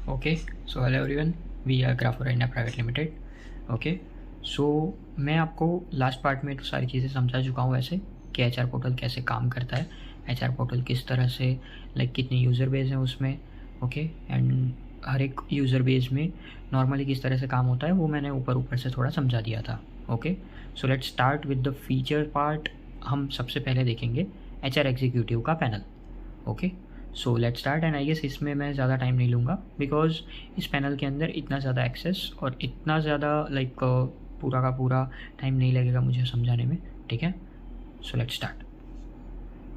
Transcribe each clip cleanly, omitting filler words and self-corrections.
Okay, so hello everyone, we are Grafura India private limited. Okay, so मैं आपको last part में तो सारी चीज़ें समझा चुका हूँ ऐसे कि एचआर पोर्टल कैसे काम करता है, एचआर पोर्टल किस तरह से लाइक कितने यूज़र बेस हैं उसमें। ओके, एंड हर एक यूज़र बेस में नॉर्मली किस तरह से काम होता है वो मैंने ऊपर से थोड़ा समझा दिया था। Okay, so let's start with the feature part. हम सबसे पहले देखेंगे एचआर एग्जीक्यूटिव का पैनल। Okay, so let start. And I guess इसमें मैं ज़्यादा टाइम नहीं लूँगा बिकॉज इस पैनल के अंदर इतना ज़्यादा एक्सेस और इतना ज़्यादा लाइक पूरा का पूरा टाइम नहीं लगेगा मुझे समझाने में। ठीक है, सो लेट स्टार्ट।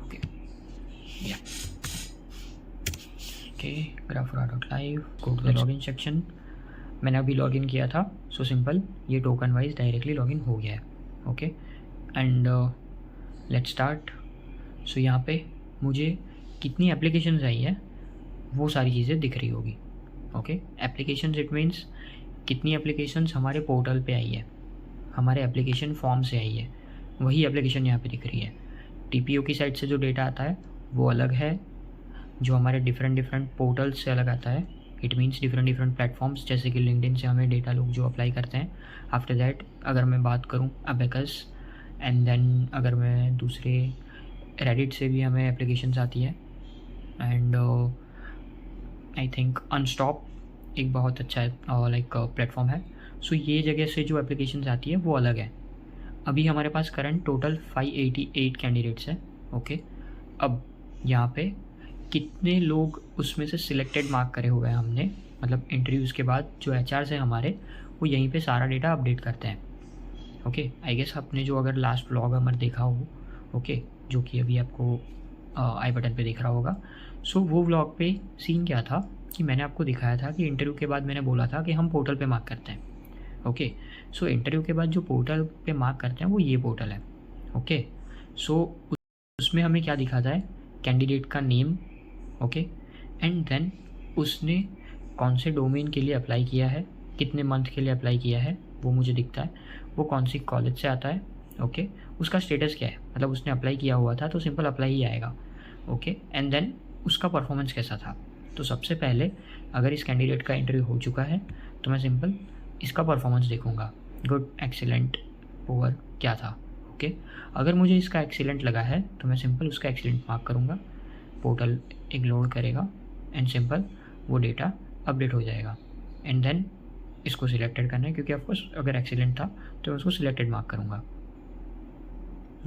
ओके, या okay, grafura.live, go to the login section. मैंने अभी लॉगिन किया था, सो सिंपल ये टोकन वाइज डायरेक्टली लॉगिन हो गया है। Okay, and let start. So यहाँ पे मुझे कितनी एप्लीकेशंस आई है वो सारी चीज़ें दिख रही होगी। ओके, एप्लीकेशंस इट मीन्स कितनी एप्लीकेशंस हमारे पोर्टल पे आई है, हमारे एप्लीकेशन फॉर्म से आई है, वही एप्लीकेशन यहाँ पे दिख रही है। टीपीओ की साइड से जो डेटा आता है वो अलग है, जो हमारे डिफरेंट पोर्टल्स से अलग आता है। इट मीन्स डिफरेंट प्लेटफॉर्म्स, जैसे कि लिंक्डइन से हमें डेटा लोग जो अप्लाई करते हैं। आफ्टर दैट अगर मैं बात करूँ अबेकस, एंड देन अगर मैं दूसरे रेडिट से भी हमें एप्लीकेशंस आती है। एंड आई थिंक अनस्टॉप एक बहुत अच्छा लाइक प्लेटफॉर्म है। सो ये जगह से जो एप्लीकेशंस आती है वो अलग है। अभी हमारे पास करंट टोटल 588 कैंडिडेट्स हैं। ओके, अब यहाँ पे कितने लोग उसमें से सिलेक्टेड मार्क करे हुए हैं हमने, मतलब इंटरव्यूज़ के बाद जो एचआर है हमारे वो यहीं पे सारा डेटा अपडेट करते हैं। ओके, आई गेस आपने जो अगर लास्ट व्लॉग हमारा देखा हो, ओके, जो कि अभी आपको आई बटन पे दिख रहा होगा। सो वो व्लॉग पे सीन क्या था कि मैंने आपको दिखाया था कि इंटरव्यू के बाद मैंने बोला था कि हम पोर्टल पे मार्क करते हैं। ओके, सो इंटरव्यू के बाद जो पोर्टल पे मार्क करते हैं वो ये पोर्टल है। ओके, सो उसमें हमें क्या दिखाता है, कैंडिडेट का नेम। ओके, एंड देन उसने कौन से डोमेन के लिए अप्लाई किया है, कितने मंथ के लिए अप्लाई किया है वो मुझे दिखता है, वो कौन सी कॉलेज से आता है। ओके, उसका स्टेटस क्या है, मतलब उसने अप्लाई किया हुआ था तो सिंपल अप्लाई ही आएगा। ओके, एंड देन उसका परफॉर्मेंस कैसा था। तो सबसे पहले अगर इस कैंडिडेट का इंटरव्यू हो चुका है तो मैं सिंपल इसका परफॉर्मेंस देखूंगा, गुड, एक्सीलेंट, पुअर क्या था। ओके, अगर मुझे इसका एक्सीलेंट लगा है तो मैं सिंपल उसका एक्सीलेंट मार्क करूँगा, पोर्टल एक लोड करेगा एंड सिंपल वो डेटा अपडेट हो जाएगा। एंड देन इसको सिलेक्टेड करना है क्योंकि ऑफकोर्स अगर एक्सीलेंट था तो मैं उसको सिलेक्टेड मार्क करूँगा।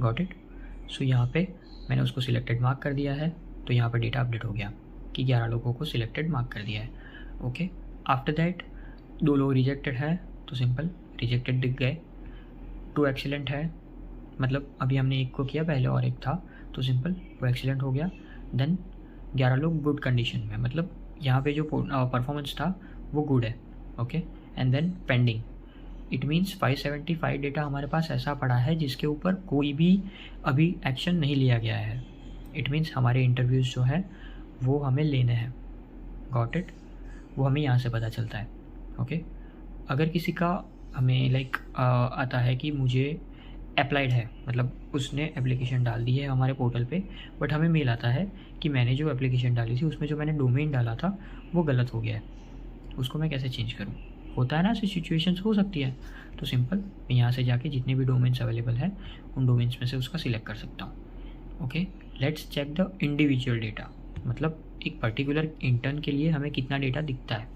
Got it. सो यहाँ पे मैंने उसको सिलेक्टेड मार्क कर दिया है तो यहाँ पर डेटा अपडेट हो गया कि 11 लोगों को सिलेक्टेड मार्क कर दिया है। ओके, आफ्टर दैट 2 लोग रिजेक्टेड है तो सिंपल रिजेक्टेड दिख गए। 2 एक्सीलेंट है, मतलब अभी हमने एक को किया पहले और एक था तो सिंपल वो एक्सीलेंट हो गया। देन 11 लोग गुड कंडीशन में, मतलब यहाँ पे जो परफॉर्मेंस था वो गुड है। Okay, and then pending, it means 575 data हमारे पास ऐसा पड़ा है जिसके ऊपर कोई भी अभी एक्शन नहीं लिया गया है। इट मीन्स हमारे इंटरव्यूज़ जो है वो हमें लेने हैं। गॉट इट, वो हमें यहाँ से पता चलता है। ओके, अगर किसी का हमें लाइक आता है कि मुझे अप्लाइड है, मतलब उसने एप्लीकेशन डाल दी है हमारे पोर्टल पे, बट हमें मेल आता है कि मैंने जो एप्लीकेशन डाली थी उसमें जो मैंने डोमेन डाला था वो गलत हो गया है, उसको मैं कैसे चेंज करूँ। होता है ना, ऐसी सिचुएशंस हो सकती है। तो सिंपल मैं यहाँ से जाके जितने भी डोमेन्स अवेलेबल हैं उन डोमेन्स में से उसका सिलेक्ट कर सकता हूँ। Okay, let's check the individual data, मतलब एक पर्टिकुलर इंटर्न के लिए हमें कितना डेटा दिखता है,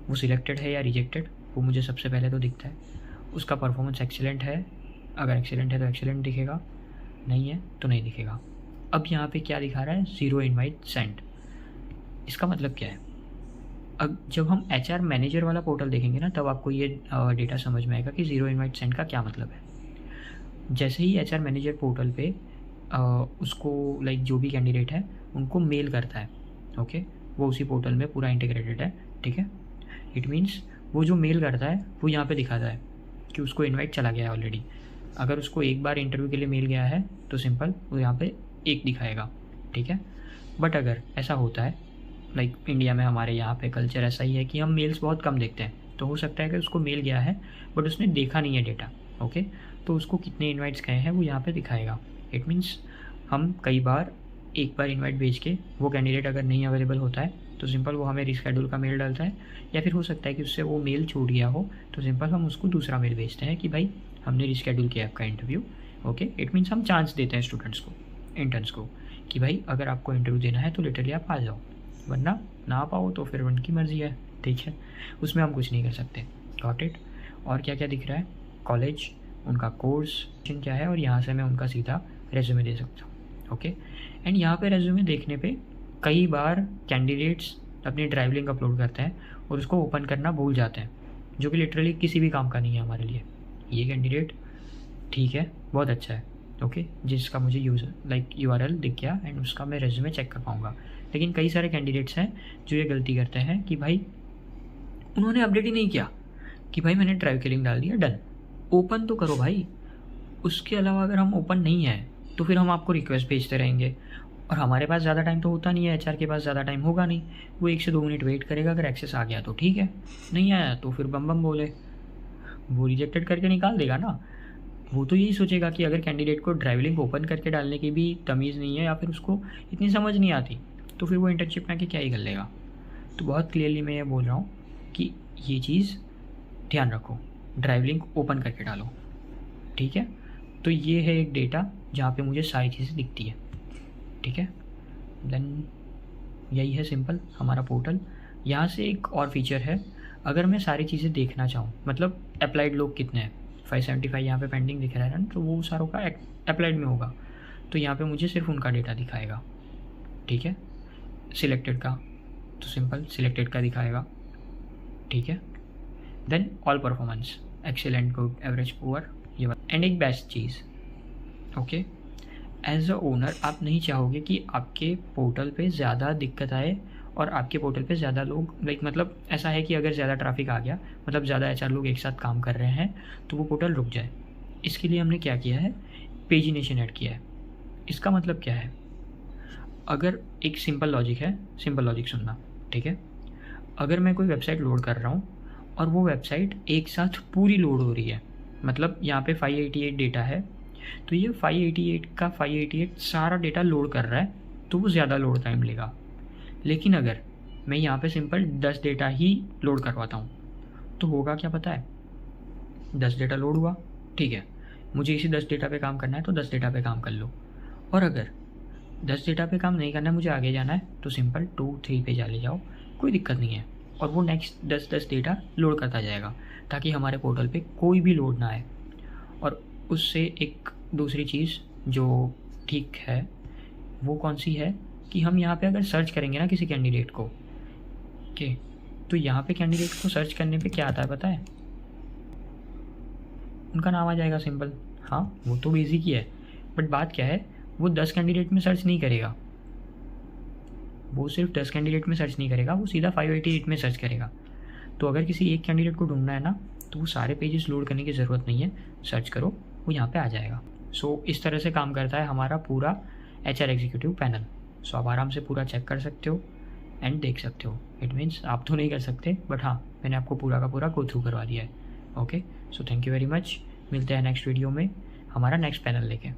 वो सिलेक्टेड है या रिजेक्टेड वो मुझे सबसे पहले तो दिखता है। उसका परफॉर्मेंस एक्सीलेंट है, अगर एक्सीलेंट है तो एक्सीलेंट दिखेगा, नहीं है तो नहीं दिखेगा। अब यहाँ पे क्या दिखा रहा है, 0 इनवाइट सेंड। इसका मतलब क्या है, अब जब हम एचआर मैनेजर वाला पोर्टल देखेंगे ना तब आपको ये डेटा समझ में आएगा कि 0 इनवाइट सेंड का क्या मतलब है। जैसे ही एचआर मैनेजर पोर्टल पे उसको लाइक जो भी कैंडिडेट है उनको मेल करता है। ओके, वो उसी पोर्टल में पूरा इंटीग्रेटेड है। ठीक है, इट मीन्स वो जो मेल करता है वो यहाँ पे दिखाता है कि उसको इनवाइट चला गया है ऑलरेडी। अगर उसको एक बार इंटरव्यू के लिए मेल गया है तो सिंपल वो यहाँ पे 1 दिखाएगा। ठीक है, बट अगर ऐसा होता है लाइक इंडिया में हमारे यहाँ पे कल्चर ऐसा ही है कि हम मेल्स बहुत कम देखते हैं, तो हो सकता है कि उसको मेल गया है बट उसने देखा नहीं है डेटा। ओके, तो उसको कितने इन्वाइट्स गए हैं वो यहाँ पे दिखाएगा। इट मीन्स हम कई बार एक बार इन्वाइट भेज के वो कैंडिडेट अगर नहीं अवेलेबल होता है तो सिंपल वो हमें रिस्केड्यूल का मेल डालता है, या फिर हो सकता है कि उससे वो मेल छूट गया हो, तो सिंपल हम उसको दूसरा मेल भेजते हैं कि भाई हमने रिस्केड्यूल किया आपका इंटरव्यू। ओके, इट मीन्स हम चांस देते हैं स्टूडेंट्स को, इंटर्न्स को, कि भाई अगर आपको इंटरव्यू देना है तो लिटरली आप आ जाओ, वरना ना पाओ तो फिर उनकी मर्ज़ी है, ठीक है, उसमें हम कुछ नहीं कर सकते। Got it. और क्या क्या दिख रहा है, कॉलेज, उनका कोर्स क्या है, और यहाँ से मैं उनका सीधा रेज्यूमे दे सकता हूँ। ओके, एंड यहाँ पे रेज्यूमे देखने पे कई बार कैंडिडेट्स अपनी ड्राइव लिंक अपलोड करते हैं और उसको ओपन करना भूल जाते हैं, जो कि लिटरली किसी भी काम का नहीं है हमारे लिए। ये कैंडिडेट ठीक है, बहुत अच्छा है, ओके, जिसका मुझे URL दिख गया एंड उसका मैं रेज्यूमे चेक कर पाऊँगा। लेकिन कई सारे कैंडिडेट्स हैं जो ये गलती करते हैं कि भाई उन्होंने अपडेट ही नहीं किया कि भाई मैंने ड्राइव की लिंक डाल दिया, डन, ओपन तो करो भाई। उसके अलावा अगर हम ओपन नहीं है तो फिर हम आपको रिक्वेस्ट भेजते रहेंगे, और हमारे पास ज़्यादा टाइम तो होता नहीं है, HR के पास ज़्यादा टाइम होगा नहीं, वो 1 से 2 मिनट वेट करेगा, अगर एक्सेस आ गया तो ठीक है, नहीं आया तो फिर बम बम बोले, वो रिजेक्टेड करके निकाल देगा ना। वो तो यही सोचेगा कि अगर कैंडिडेट को ड्राइव लिंक ओपन करके डालने की भी तमीज़ नहीं है, या फिर उसको इतनी समझ नहीं आती, तो फिर वो इंटर्नशिप में आके क्या ही कर लेगा। तो बहुत क्लियरली मैं ये बोल रहा हूँ कि ये चीज़ ध्यान रखो, ड्राइव लिंक ओपन करके डालो, ठीक है। तो ये है एक डेटा जहाँ पे मुझे सारी चीज़ें दिखती है, ठीक है। देन यही है सिंपल हमारा पोर्टल। यहाँ से एक और फीचर है, अगर मैं सारी चीज़ें देखना चाहूँ, मतलब अप्लाइड लोग कितने हैं, 575 यहाँ पे पेंडिंग दिख रहा है ना, तो वो सारों का अप्लाइड में होगा, तो यहाँ पे मुझे सिर्फ उनका डेटा दिखाएगा, ठीक है। सिलेक्टेड का तो सिंपल सिलेक्टेड का दिखाएगा, ठीक है। Then all performance, excellent, good, average, poor, ये एंड एक बेस्ट चीज़, ओके। एज अ ओनर आप नहीं चाहोगे कि आपके पोर्टल पे ज़्यादा दिक्कत आए और आपके पोर्टल पे ज़्यादा लोग मतलब ऐसा है कि अगर ज़्यादा ट्रैफिक आ गया, मतलब ज़्यादा HR लोग एक साथ काम कर रहे हैं, तो वो पोर्टल रुक जाए। इसके लिए हमने क्या किया है, पेजिनेशन ऐड किया है। इसका मतलब क्या है, अगर एक सिंपल लॉजिक है, सिंपल लॉजिक सुनना, ठीक है। अगर मैं कोई वेबसाइट लोड कर रहा हूँ और वो वेबसाइट एक साथ पूरी लोड हो रही है, मतलब यहाँ पे 588 डेटा है, तो ये 588 का 588 सारा डेटा लोड कर रहा है, तो वो ज़्यादा लोड टाइम लेगा। लेकिन अगर मैं यहाँ पे सिंपल 10 डेटा ही लोड करवाता हूँ, तो होगा क्या पता है, 10 डेटा लोड हुआ, ठीक है, मुझे इसी 10 डेटा पे काम करना है तो 10 डेटा पे काम कर लो। और अगर 10 डेटा पे काम नहीं करना है, मुझे आगे जाना है, तो सिंपल 2-3 पे चले जाओ, कोई दिक्कत नहीं है, और वो नेक्स्ट 10 डेटा लोड करता जाएगा, ताकि हमारे पोर्टल पे कोई भी लोड ना आए। और उससे एक दूसरी चीज़ जो ठीक है वो कौन सी है, कि हम यहाँ पे अगर सर्च करेंगे ना किसी कैंडिडेट को, ओके, तो यहाँ पे कैंडिडेट को सर्च करने पे क्या आता है पता है, उनका नाम आ जाएगा सिंपल। हाँ, वो तो बेसिक ही है, बट बात क्या है, वो 10 कैंडिडेट में सर्च नहीं करेगा, वो सिर्फ 10 कैंडिडेट में सर्च नहीं करेगा, वो सीधा 588 में सर्च करेगा। तो अगर किसी एक कैंडिडेट को ढूंढना है ना, तो वो सारे पेजेस लोड करने की ज़रूरत नहीं है, सर्च करो, वो यहाँ पे आ जाएगा। सो इस तरह से काम करता है हमारा पूरा HR एग्जीक्यूटिव पैनल। सो आप आराम से पूरा चेक कर सकते हो एंड देख सकते हो। इट मीन्स आप तो नहीं कर सकते, बट हाँ, मैंने आपको पूरा का पूरा गो थ्रू करवा दिया है। Okay, so thank you very much, मिलते हैं नेक्स्ट वीडियो में हमारा नेक्स्ट पैनल लेके।